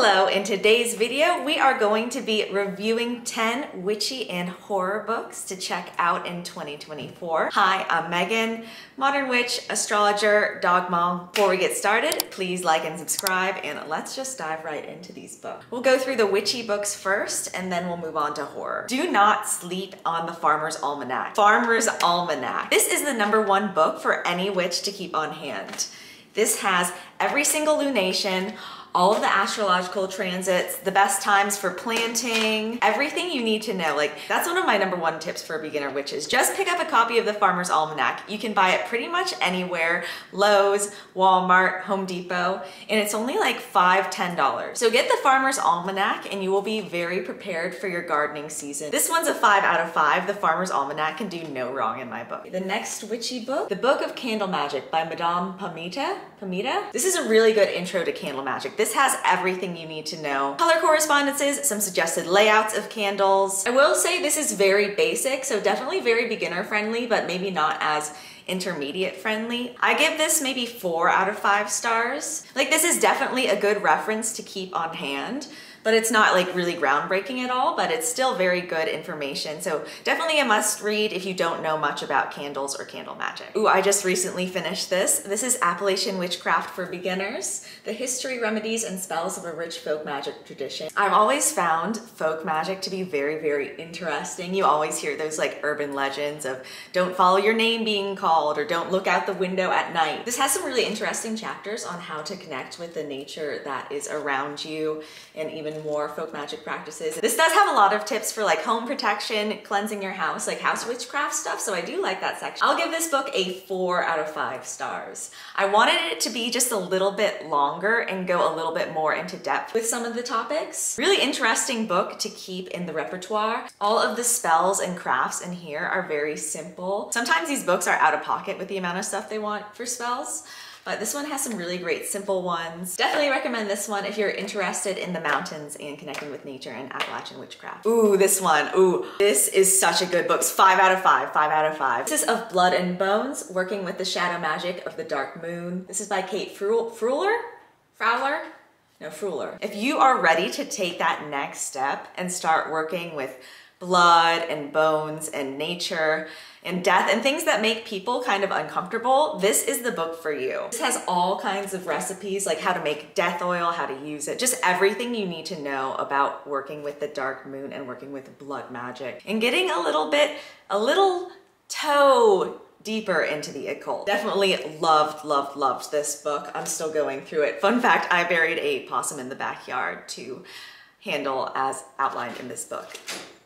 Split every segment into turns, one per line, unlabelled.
Hello, in today's video we are going to be reviewing 10 witchy and horror books to check out in 2024. Hi, I'm Megan, modern witch, astrologer, dog mom. Before we get started, please like and subscribe and let's just dive right into these books. We'll go through the witchy books first and then we'll move on to horror. Do not sleep on the Farmer's Almanac. Farmer's Almanac. This is the #1 book for any witch to keep on hand. This has every single lunation, all of the astrological transits, the best times for planting, everything you need to know. Like, that's one of my #1 tips for beginner witches. Just pick up a copy of the Farmer's Almanac. You can buy it pretty much anywhere, Lowe's, Walmart, Home Depot, and it's only like $5, $10. So get the Farmer's Almanac and you will be very prepared for your gardening season. This one's a 5 out of 5. The Farmer's Almanac can do no wrong in my book. The next witchy book, The Book of Candle Magic by Madame Pamita. This is a really good intro to candle magic. This has everything you need to know. Color correspondences, some suggested layouts of candles. I will say this is very basic, so definitely very beginner friendly, but maybe not as intermediate friendly. I give this maybe 4 out of 5 stars. Like, this is definitely a good reference to keep on hand, but it's not like really groundbreaking at all, but it's still very good information. So definitely a must read if you don't know much about candles or candle magic. Ooh, I just recently finished this. This is Appalachian Witchcraft for Beginners, the history, remedies, and spells of a rich folk magic tradition. I've always found folk magic to be very, very interesting. You always hear those like urban legends of don't follow your name being called or don't look out the window at night. This has some really interesting chapters on how to connect with the nature that is around you and even more folk magic practices. This does have a lot of tips for like home protection, cleansing your house, like house witchcraft stuff, so I do like that section. I'll give this book a 4 out of 5 stars. I wanted it to be just a little bit longer and go a little bit more into depth with some of the topics. Really interesting book to keep in the repertoire. All of the spells and crafts in here are very simple. Sometimes these books are out of pocket with the amount of stuff they want for spells, but this one has some really great simple ones. Definitely recommend this one if you're interested in the mountains and connecting with nature and Appalachian witchcraft. Ooh, this one. Ooh, this is such a good book. 5 out of 5, 5 out of 5. This is Of Blood and Bones, Working with the Shadow Magic of the Dark Moon. This is by Kate Fowler? No, Fowler. If you are ready to take that next step and start working with blood and bones and nature and death and things that make people kind of uncomfortable, this is the book for you. This has all kinds of recipes, like how to make death oil, how to use it, just everything you need to know about working with the dark moon and working with blood magic and getting a little toe deeper into the occult. Definitely loved this book. I'm still going through it. Fun fact, I buried a possum in the backyard to handle as outlined in this book.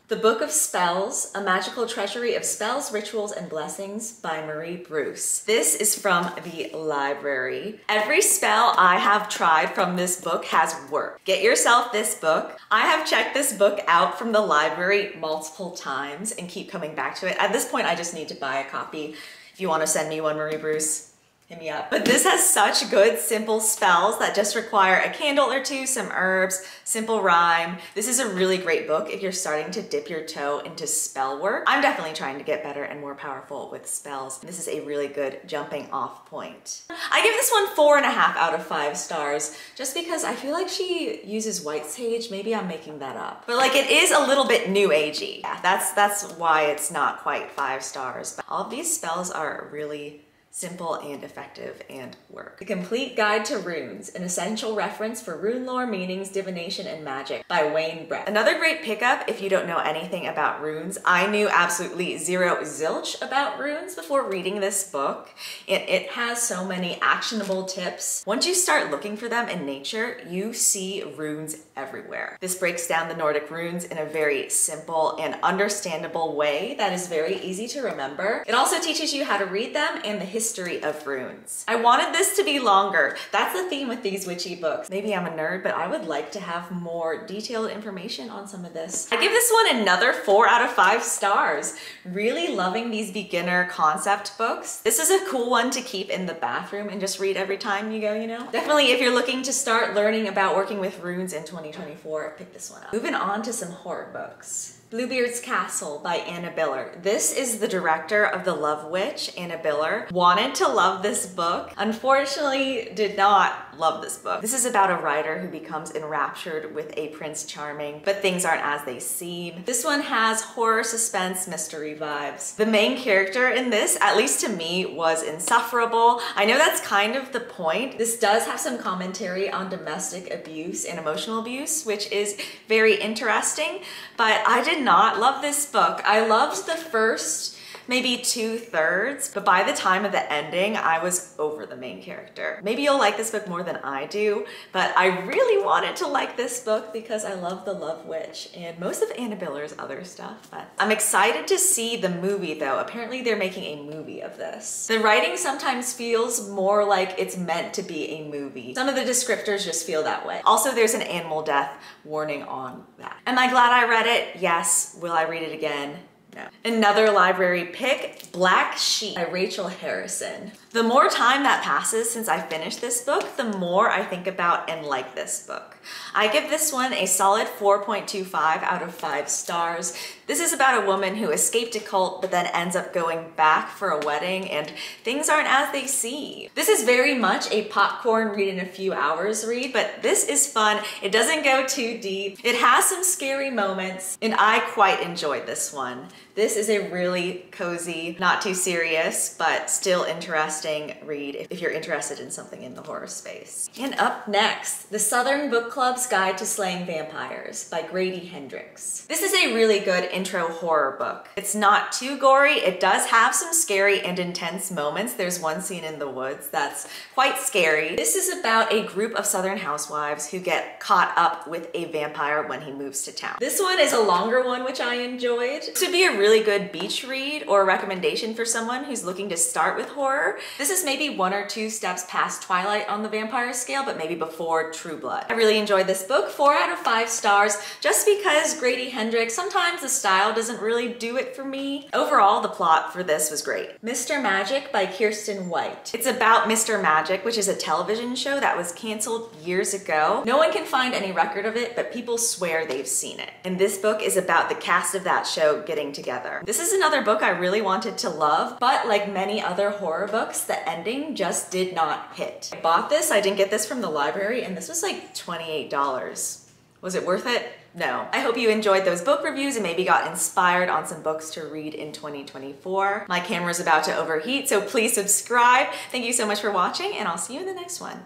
The Book of Spells, A Magical Treasury of Spells, Rituals, and Blessings by Marie Bruce. This is from the library. Every spell I have tried from this book has worked. Get yourself this book. I have checked this book out from the library multiple times and keep coming back to it. At this point, I just need to buy a copy. If you want to send me one, Marie Bruce, hit me up. But this has such good, simple spells that just require a candle or two, some herbs, simple rhyme. This is a really great book if you're starting to dip your toe into spell work. I'm definitely trying to get better and more powerful with spells. This is a really good jumping off point. I give this one 4.5 out of 5 stars, just because I feel like she uses white sage. Maybe I'm making that up. But like, it is a little bit new agey. Yeah, that's why it's not quite 5 stars. But all of these spells are really simple and effective and work. The Complete Guide to Runes, an essential reference for rune lore, meanings, divination, and magic by Wayne Brett. Another great pickup if you don't know anything about runes. I knew absolutely zilch about runes before reading this book, and it has so many actionable tips. Once you start looking for them in nature, you see runes everywhere. This breaks down the Nordic runes in a very simple and understandable way that is very easy to remember. It also teaches you how to read them and the history of runes. I wanted this to be longer. That's the theme with these witchy books. Maybe I'm a nerd, but I would like to have more detailed information on some of this. I give this one another 4 out of 5 stars. Really loving these beginner concept books. This is a cool one to keep in the bathroom and just read every time you go, you know? Definitely if you're looking to start learning about working with runes in 2024, pick this one up. Moving on to some horror books. Bluebeards Castle by Anna Biller. This is the director of The Love Witch, Anna Biller. Wanted to love this book. Unfortunately, did not love this book. This is about a writer who becomes enraptured with a Prince Charming, but things aren't as they seem. This one has horror, suspense, mystery vibes. The main character in this, at least to me, was insufferable. I know that's kind of the point. This does have some commentary on domestic abuse and emotional abuse, which is very interesting, but I did not love this book. I loved the first maybe 2/3, but by the time of the ending, I was over the main character. Maybe you'll like this book more than I do, but I really wanted to like this book because I love The Love Witch and most of Anna Biller's other stuff. But I'm excited to see the movie though. Apparently they're making a movie of this. The writing sometimes feels more like it's meant to be a movie. Some of the descriptors just feel that way. Also, there's an animal death warning on that. Am I glad I read it? Yes. Will I read it again? No. Another library pick, Black Sheep by Rachel Harrison. The more time that passes since I finished this book, the more I think about and like this book. I give this one a solid 4.25 out of 5 stars. This is about a woman who escaped a cult but then ends up going back for a wedding and things aren't as they seem. This is very much a popcorn read in a few hours read, but this is fun. It doesn't go too deep. It has some scary moments and I quite enjoyed this one. This is a really cozy, not too serious, but still interesting read if you're interested in something in the horror space. And up next, The Southern Book Club's Guide to Slaying Vampires by Grady Hendrix. This is a really good intro horror book. It's not too gory. It does have some scary and intense moments. There's one scene in the woods that's quite scary. This is about a group of Southern housewives who get caught up with a vampire when he moves to town. This one is a longer one, which I enjoyed. This would be a really good beach read or a recommendation for someone who's looking to start with horror. This is maybe 1 or 2 steps past Twilight on the vampire scale, but maybe before True Blood. I really enjoyed this book, 4 out of 5 stars, just because Grady Hendrix, sometimes the style doesn't really do it for me. Overall, the plot for this was great. Mr. Magic by Kirsten White. It's about Mr. Magic, which is a television show that was canceled years ago. No one can find any record of it, but people swear they've seen it. And this book is about the cast of that show getting together. This is another book I really wanted to love, but like many other horror books, the ending just did not hit. I bought this, I didn't get this from the library, and this was like $28. Was it worth it? No. I hope you enjoyed those book reviews and maybe got inspired on some books to read in 2024. My camera's about to overheat, so please subscribe. Thank you so much for watching, and I'll see you in the next one.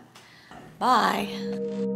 Bye.